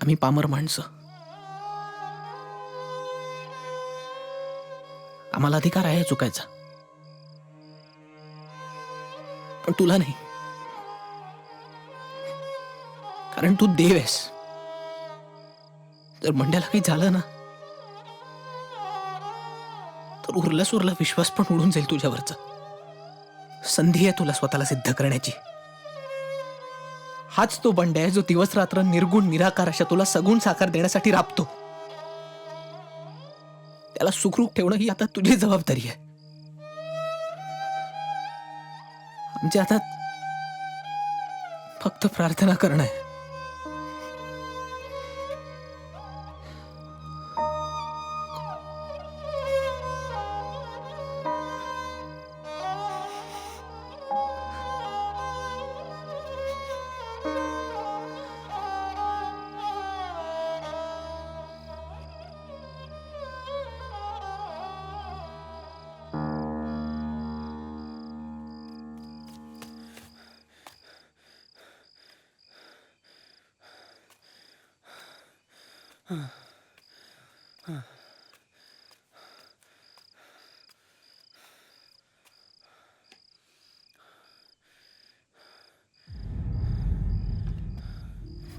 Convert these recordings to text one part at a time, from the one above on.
आम्ही पामर माणसं, आम्हाला अधिकार आहे चुकायचा, पण तुला नाही. कारण तू देव आहेस. जर मंड्याला काही झालं ना, तर उरला सुरला विश्वास पण उडून जाईल तुझ्यावरचा. संधी आहे तुला स्वतःला सिद्ध करण्याची. हाच तो बंड्या आहे जो दिवस रात्र निर्गुण निराकार अशा तुला सगुण साकार देण्यासाठी राबतो. त्याला सुखरूप ठेवणं ही आता तुझी जबाबदारी आहे. आमच्या हातात फक्त प्रार्थना करणं आहे.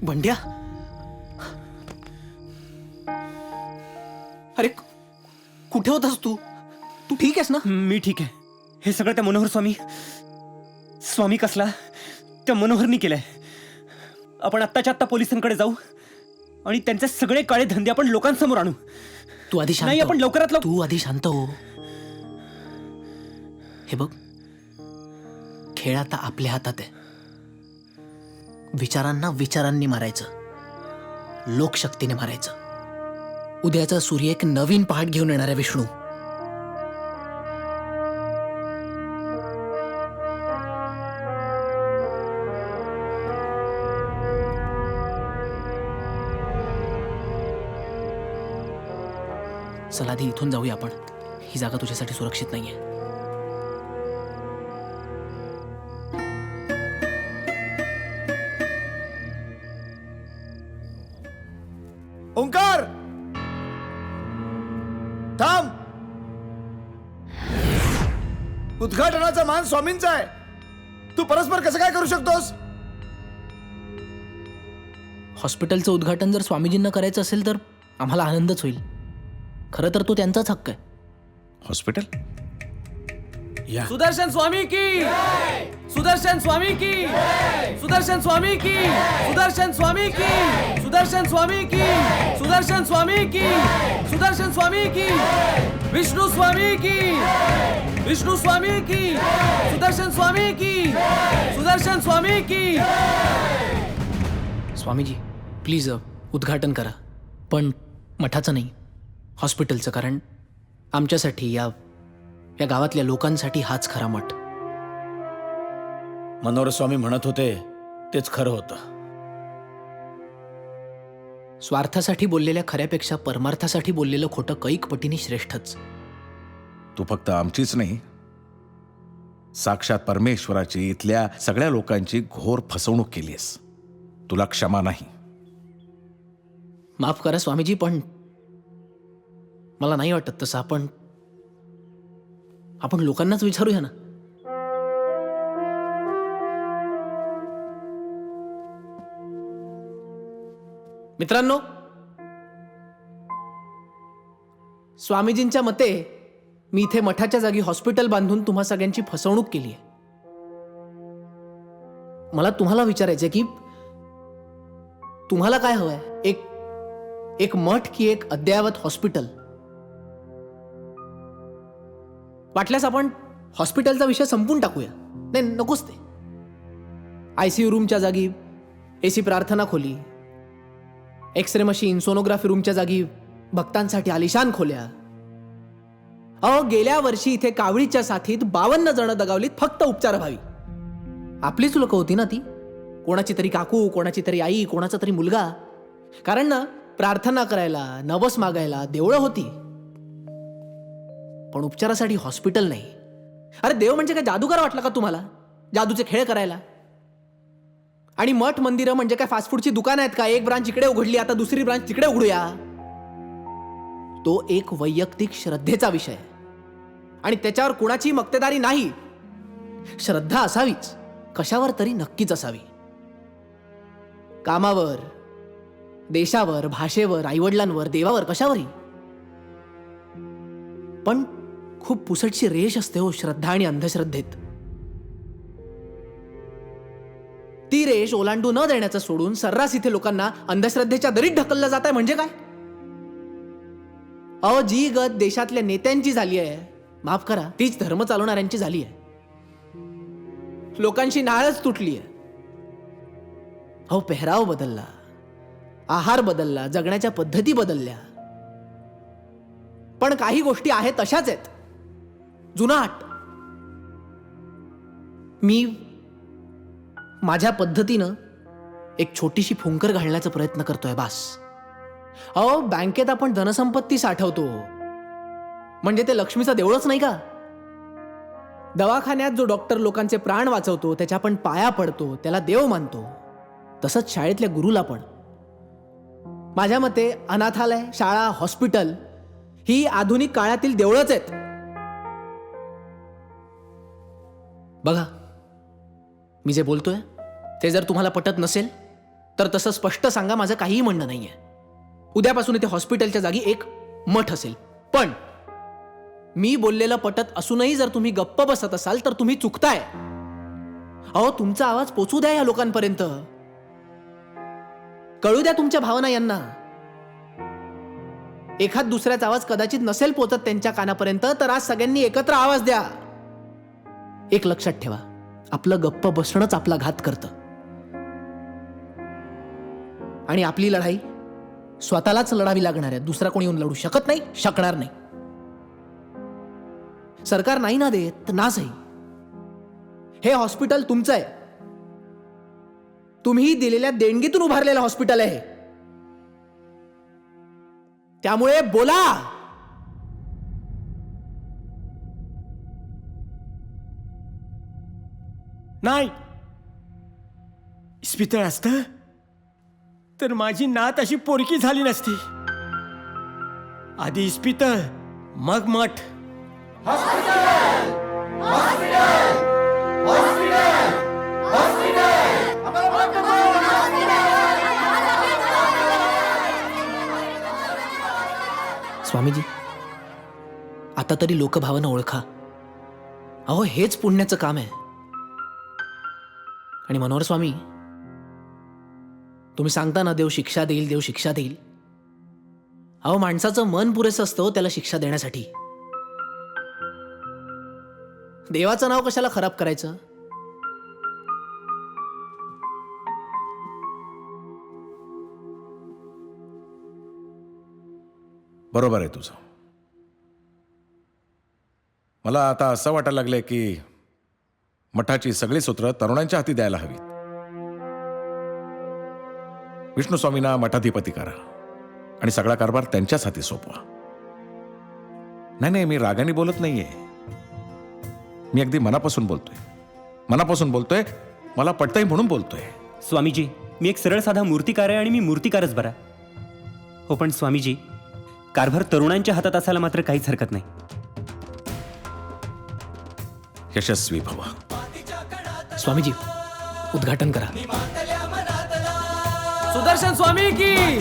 बंड्या, अरे कुठे होतास तू? तू ठीक आहेस ना? मी ठीक आहे. हे सगळं त्या मनोहर स्वामी कसला त्या मनोहरनी केलंय. आपण आत्ताच्या आत्ता पोलिसांकडे जाऊ आणि त्यांचे सगळे काळे धंदे आपण लोकांसमोर आणू. तू आधी शांत नाही, हो. आपण लवकरात लवकर. तू आधी शांत हो. हे बघ, खेळ आता आपल्या हातात आहे. विचारांना विचारांनी मारायचं, लोकशक्तीने मारायचं. उद्याचा सूर्य एक नवीन पहाट घेऊन येणार आहे विष्णू. चला आधी इथून जाऊया आपण. ही जागा तुझ्यासाठी सुरक्षित नाहीये. ओंकार, थांब. उद्घाटनाचा मान स्वामींचा आहे. तू परस्पर कसं काय करू शकतोस? हॉस्पिटलचं उद्घाटन जर स्वामीजींना करायचं असेल तर आम्हाला आनंदच होईल. खरं तर तो त्यांचाच हक्क आहे. हॉस्पिटल? या. सुदर्शन स्वामी की, सुदर्शन स्वामी की, सुदर्शन स्वामी की, सुदर्शन स्वामी की, सुदर्शन स्वामी की, सुदर्शन स्वामी की, सुदर्शन स्वामी की, विष्णु स्वामी की, विष्णु स्वामी की, सुदर्शन स्वामी की, सुदर्शन स्वामी की. स्वामीजी प्लीज उद्घाटन करा, पण मठाचं नाही, हॉस्पिटलचं. कारण आमच्यासाठी या गावातल्या लोकांसाठी हाच खरा मठ. मनोहर स्वामी म्हणत होते तेच खरं होतं. स्वार्थासाठी बोललेल्या खऱ्यापेक्षा परमार्थासाठी बोललेलं खोटं कैक पटीने श्रेष्ठच. तू फक्त आमचीच नाही, साक्षात परमेश्वराची, इथल्या सगळ्या लोकांची घोर फसवणूक केलीस. तुला क्षमा नाही. माफ करा स्वामीजी, पण मला नाही वाटत तसं. आपण लोकांनाच विचारूया ना. मित्रांनो, स्वामीजींच्या मते मी इथे मठाच्या जागी हॉस्पिटल बांधून तुम्हा सगळ्यांची फसवणूक केली आहे. मला तुम्हाला विचारायचंय की तुम्हाला काय हवंय? एक मठ की एक अद्ययावत हॉस्पिटल? वाटल्यास आपण हॉस्पिटलचा विषय संपून टाकूया. नाही, नकोच ते. ICU रूमच्या जागी AC प्रार्थना खोली, एक्सरे मशीन, सोनोग्राफी रूमच्या जागी भक्तांसाठी आलिशान खोल्या. गेल्या वर्षी इथे कावळीच्या साथीत 52 जण दगावलीत फक्त उपचाराभावी. आपलीच लोक होती ना ती. कोणाची तरी काकू, कोणाची तरी आई, कोणाचा तरी मुलगा. कारण ना, प्रार्थना करायला, नवस मागायला देवळं होती, पण उपचारासाठी हॉस्पिटल नाही. अरे देव म्हणजे काय जादूगार वाटला का तुम्हाला? जादूचे खेळ करायला? आणि मठ मंदिरं म्हणजे काय फास्ट फूडची दुकान आहेत का? एक ब्रांच इकडे उघडली, आता दुसरी ब्रांच तिकडे उघडूया. तो एक वैयक्तिक श्रद्धेचा विषय आहे आणि त्याच्यावर कुणाची मक्तेदारी नाही. श्रद्धा असावीच, कशावर तरी नक्कीच असावी. कामावर, देशावर, भाषेवर, आईवडिलांवर, देवावर, कशावरही. पण खूप पुसटची रेष असते हो श्रद्धा आणि अंधश्रद्धेत. ती रेष ओलांडू न देण्याचं सोडून सर्रास इथे लोकांना अंधश्रद्धेच्या दरीत ढकललं जात आहे. म्हणजे काय? अहो, जी गत देशातल्या नेत्यांची झाली आहे, माफ करा, तीच धर्म चालवणाऱ्यांची झाली आहे. लोकांची नाळच तुटली आहे. अहो, पेहराव बदलला, आहार बदलला, जगण्याच्या पद्धती बदलल्या, पण काही गोष्टी आहेत तशाच आहेत, जुनाट. मी माझ्या पद्धतीनं एक छोटीशी फुंकर घालण्याचा प्रयत्न करतोय, बास. अहो, बँकेत आपण धनसंपत्ती साठवतो म्हणजे ते लक्ष्मीचं देवळच नाही का? दवाखान्यात जो डॉक्टर लोकांचे प्राण वाचवतो, त्याच्या आपण पाया पडतो, त्याला देव मानतो. तसंच शाळेतल्या गुरुला पण. माझ्या मते अनाथालय, शाळा, हॉस्पिटल ही आधुनिक काळातील देवळच आहेत. बघा, मी जे बोलतोय ते जर तुम्हाला पटत नसेल तर तसं स्पष्ट सांगा, माझं काहीही म्हणणं नाहीये. उद्यापासून इथे हॉस्पिटलच्या जागी एक मठ असेल. पण मी बोललेलं पटत असूनही जर तुम्ही गप्प बसत असाल तर तुम्ही चुकताय. अहो, तुमचा आवाज पोचू द्या या लोकांपर्यंत. कळू द्या तुमच्या भावना यांना. एखाद दुसऱ्याचा आवाज कदाचित नसेल पोचत त्यांच्या कानापर्यंत, तर आज सगळ्यांनी एकत्र आवाज द्या. एक लक्षात ठेवा, आपलं गप्प बसणंच आपला घात करतं. आणि आपली लढाई स्वतःलाच लढावी लागणार आहे. दुसरा कोणी येऊन लढू शकत नाही, शकणार नाही. सरकार नाही ना देत तर ना सही. हे हॉस्पिटल तुमचं आहे. तुम्ही दिलेल्या देणगीतून उभारलेलं हॉस्पिटल आहे. त्यामुळे बोला. नाही, इस्पितळ असतं तर माझी नात अशी पोरकी झाली नसती. आधी इस्पितळ, मग मठ. स्वामीजी, आता तरी लोकभावना ओळखा. अहो, हेच पुण्याचं काम आहे. आणि मनोहर स्वामी, तुम्ही सांगता ना, देव शिक्षा देईल, देव शिक्षा देईल. अहो, माणसाचं मन पुरेसं असतं त्याला शिक्षा देण्यासाठी. देवाचं नाव कशाला खराब करायचं? बरोबर आहे तुझं. मला आता असं वाटायला लागलंय की मठाची सगळी सूत्र तरुणांच्या हाती द्यायला हवीत. विष्णू स्वामींना मठाधिपती करा आणि सगळा कारभार त्यांच्याच हाती सोपवा. नाही, मी रागाने बोलत नाहीये. मी अगदी मनापासून बोलतोय. मनापासून बोलतोय. मला पटतंय म्हणून बोलतोय. स्वामीजी, मी एक सरळ साधा मूर्तिकार आहे आणि मी मूर्तिकारच बरा. हो, पण स्वामीजी, कारभार तरुणांच्या हातात असायला मात्र काहीच हरकत नाही. यशस्वी भव. स्वामीजी, उद्घाटन करा. सुदर्शन स्वामी की